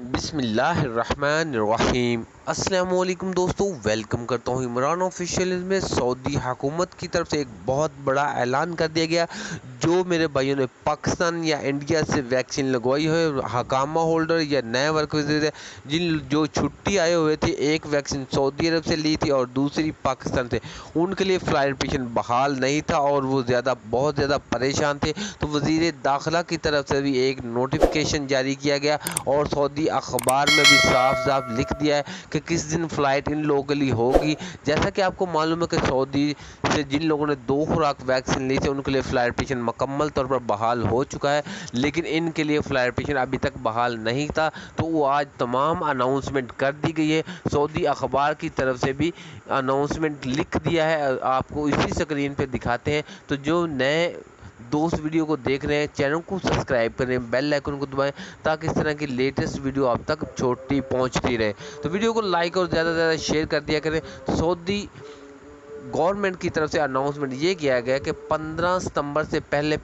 بسم اللہ الرحمن الرحیم۔ السلام علیکم دوستو، ویلکم کرتا ہوں عمران آفیشیل میں۔ سعودی حکومت کی طرف سے ایک بہت بڑا اعلان کر دیا گیا، جو میرے بھائیوں نے پاکستان یا انڈیا سے ویکسین لگوائی ہے، حکامہ ہولڈر یا نئے ورک ویزے جو چھٹی آئے ہوئے تھے، ایک ویکسین سعودی عرب سے لی تھی اور دوسری پاکستان سے، ان کے لیے فلائٹ پیشن بحال نہیں تھا اور وہ بہت زیادہ پریشان تھے۔ تو وزیر داخلہ کی طرف سے بھی ایک نوٹیفیکیشن جاری کیا گیا اور سعودی اخبار میں بھی صاف لکھ دیا ہے کہ کس دن فلائٹ ان لوگوں کے لیے ہوگی۔ جیسا کہ آپ کو معلوم ہے کہ سعودی سے جن لوگوں نے 2 خوراک ویکسین لی تھی، ان کے لیے فلائٹ پیشن مکمل طور پر بحال ہو چکا ہے، لیکن ان کے لیے فلائٹ پیشن ابھی تک بحال نہیں تھا۔ تو وہ آج تمام اناؤنسمنٹ کر دی گئی ہے، سعودی اخبار کی طرف سے بھی اناؤنسمنٹ لکھ دیا ہے، آپ کو اسی سکرین پہ دکھاتے ہیں۔ تو جو نئے دوست ویڈیو کو دیکھ رہے ہیں، چینل کو سبسکرائب کریں، بیل آئیکن کو دبائیں تاکہ اس طرح کی لیٹسٹ ویڈیو آپ تک چھوٹی پہنچتی رہے۔ تو ویڈیو کو لائک اور زیادہ سے زیادہ شیئر کر دیا کریں۔ سعودی گورنمنٹ کی طرف سے اناؤنسمنٹ یہ کیا گیا کہ 15 ستمبر سے پہلے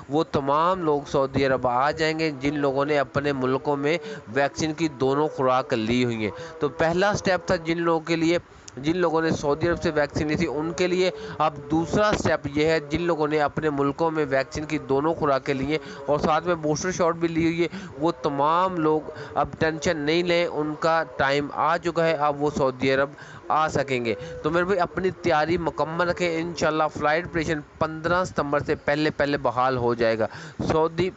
وہ تمام لوگ سعودی عرب آ جائیں گے جن لوگوں نے اپنے ملکوں میں ویکسین کی دونوں خوراک لی ہوئی ہیں۔ تو پہلا سٹیپ تھا جن لوگوں نے سعودی عرب سے ویکسین لی تھی ان کے لیے۔ اب دوسرا سٹیپ یہ ہے جن لوگوں نے اپنے ملکوں میں ویکسین کی دونوں خوراکیں لی ہیں اور ساتھ میں بوسٹر شاٹ بھی لی ہوئی ہے، وہ تمام لوگ اب ٹینشن نہیں لیں، ان کا ٹائم آ چکا ہے، اب وہ سعودی عرب آ سکیں گے۔ تو میرے بھائی اپنی تیاری مکمل رکھیں، انشاءاللہ فلائٹ پیشن 15 ستمبر سے پہلے بحال ہو جائے گا۔ سعودی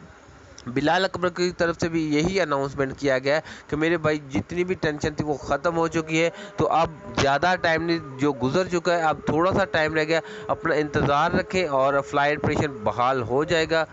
بلال اکبر کی طرف سے بھی یہی اناؤنسمنٹ کیا گیا ہے کہ میرے بھائی جتنی بھی ٹینشن تھی وہ ختم ہو چکی ہے، تو اب زیادہ ٹائم نہیں، جو گزر چکا ہے اب تھوڑا سا ٹائم رہ گیا، اپنا انتظار رکھیں اور فلائٹ پیشن بحال ہو جائے گا۔